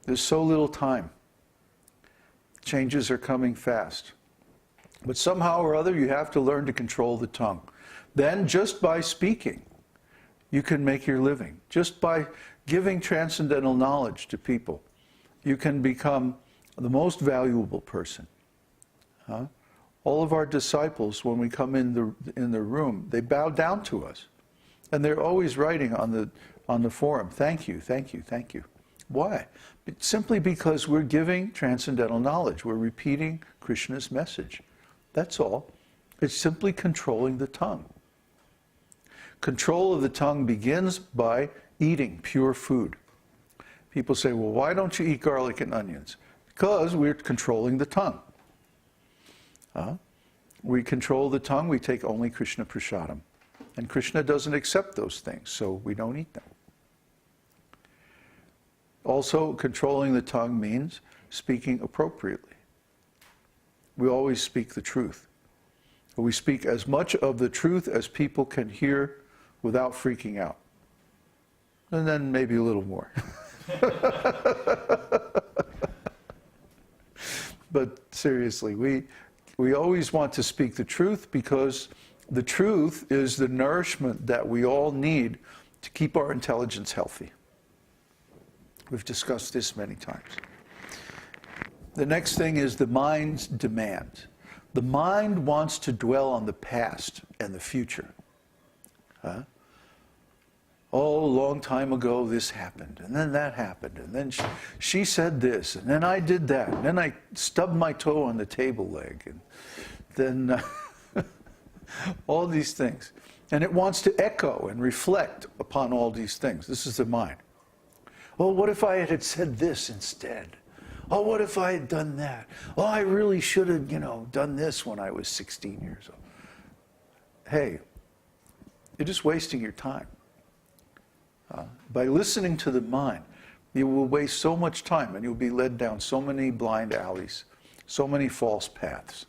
There's so little time. Changes are coming fast. But somehow or other, you have to learn to control the tongue. Then, just by speaking, you can make your living. Just by giving transcendental knowledge to people, you can become the most valuable person. All of our disciples, when we come in the room, they bow down to us. And they're always writing on the forum, thank you, thank you, thank you. Why? Simply because we're giving transcendental knowledge. We're repeating Krishna's message. That's all. It's simply controlling the tongue. Control of the tongue begins by eating pure food. People say, well, why don't you eat garlic and onions? Because we're controlling the tongue. We control the tongue, we take only Krishna prasadam. And Krishna doesn't accept those things, so we don't eat them. Also, controlling the tongue means speaking appropriately. We always speak the truth. We speak as much of the truth as people can hear without freaking out. And then maybe a little more. But seriously, we always want to speak the truth because the truth is the nourishment that we all need to keep our intelligence healthy. We've discussed this many times. The next thing is the mind's demand. The mind wants to dwell on the past and the future. Oh, a long time ago this happened, and then that happened, and then she said this, and then I did that, and then I stubbed my toe on the table leg, and then all these things. And it wants to echo and reflect upon all these things. This is the mind. Oh, what if I had said this instead? Oh, what if I had done that? Oh, I really should have, done this when I was 16 years old. Hey, you're just wasting your time. By listening to the mind, you will waste so much time and you'll be led down so many blind alleys, so many false paths.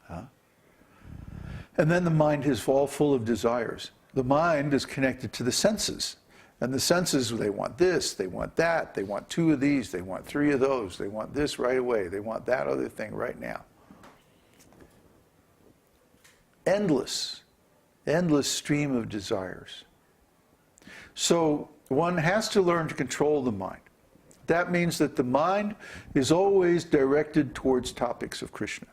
And then the mind is all full of desires. The mind is connected to the senses. And the senses, they want this, they want that, they want 2 of these, they want 3 of those, they want this right away, they want that other thing right now. Endless stream of desires. So one has to learn to control the mind. That means that the mind is always directed towards topics of Krishna.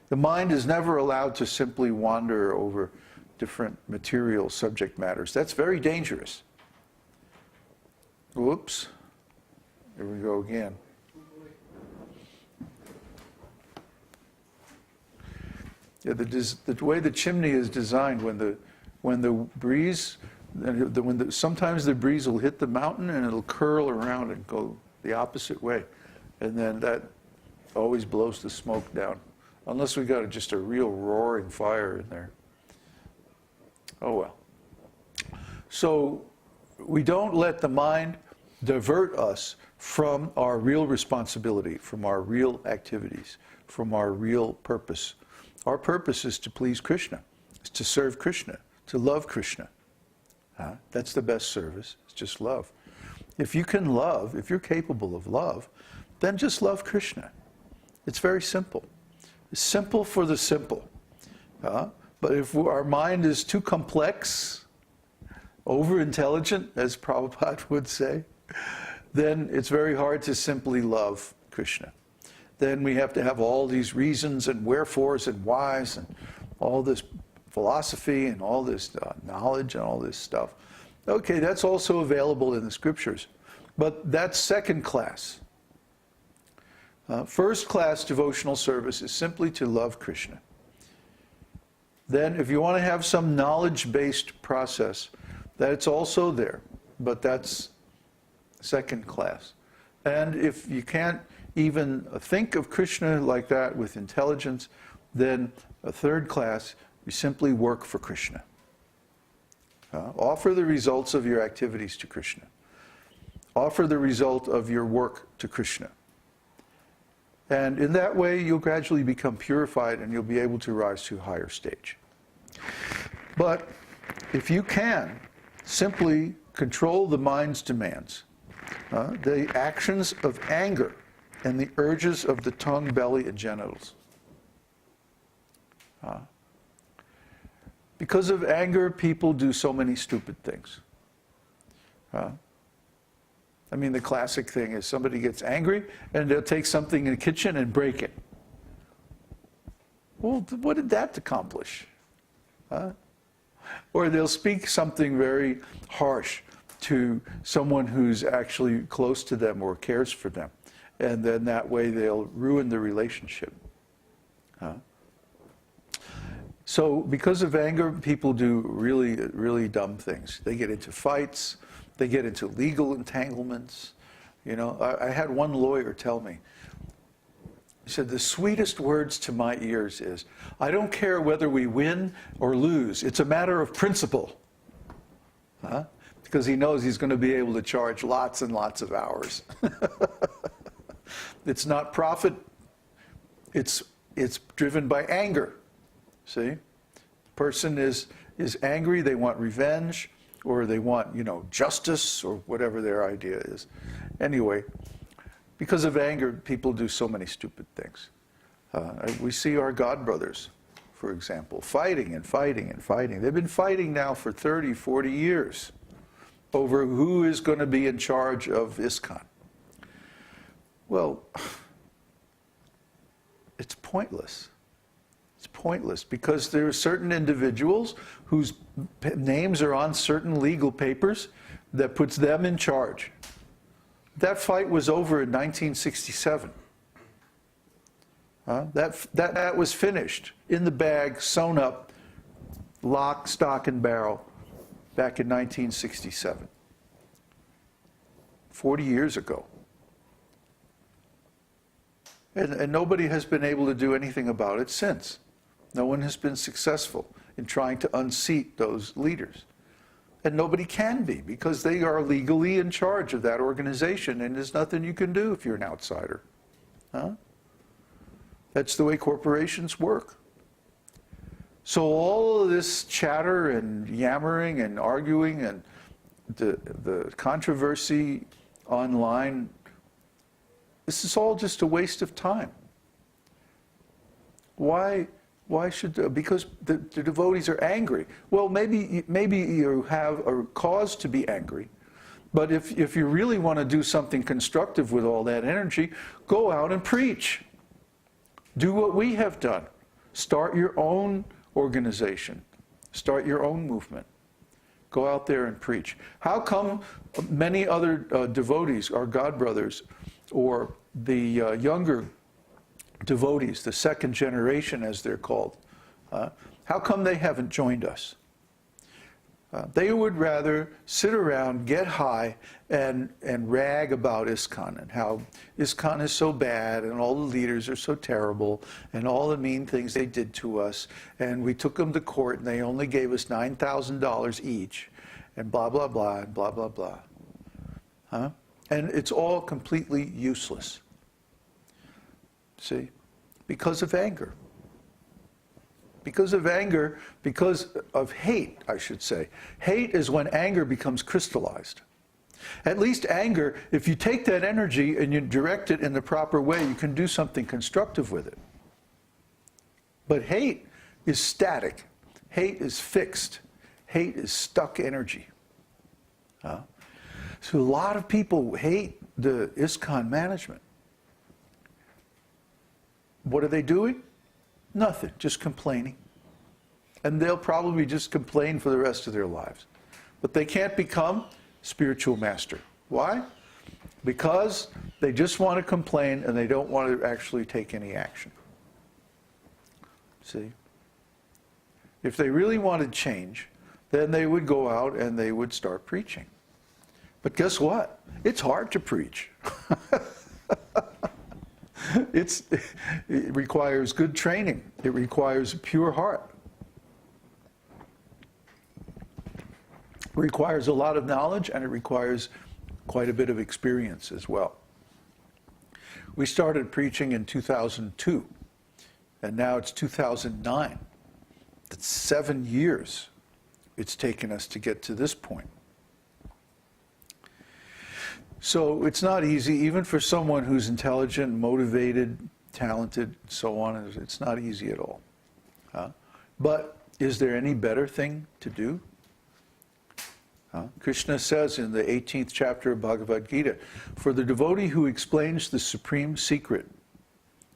The mind is never allowed to simply wander over different material subject matters. That's very dangerous. Whoops. Here we go again. Yeah, the way the chimney is designed, when the breeze, sometimes the breeze will hit the mountain and it'll curl around and go the opposite way, and then that always blows the smoke down. Unless we got just a real roaring fire in there. Oh well. So we don't let the mind divert us from our real responsibility, from our real activities, from our real purpose. Our purpose is to please Krishna, is to serve Krishna, to love Krishna. That's the best service, it's just love. If you can love, if you're capable of love, then just love Krishna. It's very simple. It's simple for the simple. But if our mind is too complex, over-intelligent, as Prabhupada would say, then it's very hard to simply love Krishna. Then we have to have all these reasons and wherefores and whys and all this philosophy and all this knowledge and all this stuff. Okay, that's also available in the scriptures, but that's second class. First class devotional service is simply to love Krishna. Then if you want to have some knowledge-based process, that's also there, but that's second class. And if you can't even think of Krishna like that with intelligence, then a third class, you simply work for Krishna. Offer the results of your activities to Krishna. Offer the result of your work to Krishna. And in that way, you'll gradually become purified and you'll be able to rise to a higher stage. But if you can simply control the mind's demands, the actions of anger and the urges of the tongue, belly, and genitals. Because of anger, people do so many stupid things. I mean, the classic thing is somebody gets angry and they'll take something in the kitchen and break it. Well, what did that accomplish? Or they'll speak something very harsh to someone who's actually close to them or cares for them. And then that way they'll ruin the relationship. So because of anger, people do really, really dumb things. They get into fights. They get into legal entanglements. You know, I had one lawyer tell me, he said, the sweetest words to my ears is, I don't care whether we win or lose. It's a matter of principle. Because he knows he's going to be able to charge lots and lots of hours. It's not profit. It's driven by anger. See? The person is angry. They want revenge, or they want, justice, or whatever their idea is. Anyway, because of anger, people do so many stupid things. We see our God brothers, for example, fighting and fighting and fighting. They've been fighting now for 30, 40 years over who is going to be in charge of ISKCON. Well, it's pointless. It's pointless because there are certain individuals whose names are on certain legal papers that puts them in charge. That fight was over in 1967. That was finished, in the bag, sewn up, lock, stock, and barrel, back in 1967. 40 years ago. And nobody has been able to do anything about it since. No one has been successful in trying to unseat those leaders. And nobody can be, because they are legally in charge of that organization, and there's nothing you can do if you're an outsider. That's the way corporations work. So all of this chatter and yammering and arguing and the controversy online, this is all just a waste of time. Why should, because the devotees are angry. Well, maybe you have a cause to be angry, but if you really want to do something constructive with all that energy, go out and preach. Do what we have done. Start your own organization. Start your own movement. Go out there and preach. How come many other devotees, our God brothers, or the younger devotees, the second generation as they're called, how come they haven't joined us? They would rather sit around, get high, and rag about ISKCON and how ISKCON is so bad and all the leaders are so terrible and all the mean things they did to us, and we took them to court and they only gave us $9,000 each, and blah, blah, blah, and blah, blah, blah. And it's all completely useless. See? Because of anger. Because of anger, because of hate, I should say. Hate is when anger becomes crystallized. At least anger, if you take that energy and you direct it in the proper way, you can do something constructive with it. But hate is static. Hate is fixed. Hate is stuck energy. So a lot of people hate the ISKCON management. What are they doing? Nothing, just complaining. And they'll probably just complain for the rest of their lives. But they can't become spiritual master. Why? Because they just want to complain and they don't want to actually take any action. See? If they really wanted change, then they would go out and they would start preaching. But guess what? It's hard to preach. It requires good training. It requires a pure heart. It requires a lot of knowledge, and it requires quite a bit of experience as well. We started preaching in 2002, and now it's 2009. That's 7 years it's taken us to get to this point. So it's not easy, even for someone who's intelligent, motivated, talented, so on. It's not easy at all. But is there any better thing to do? Krishna says in the 18th chapter of Bhagavad-gītā, for the devotee who explains the supreme secret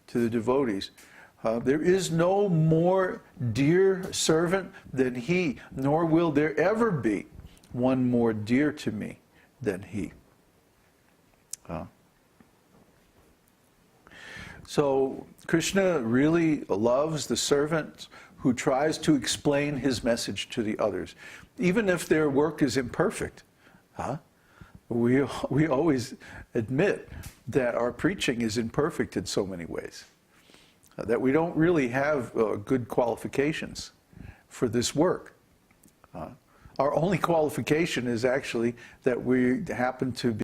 to the devotees, there is no more dear servant than he, nor will there ever be one more dear to me than he. So Krishna really loves the servant who tries to explain his message to the others, even if their work is imperfect. We always admit that our preaching is imperfect in so many ways, that we don't really have good qualifications for this work. Our only qualification is actually that we happen to be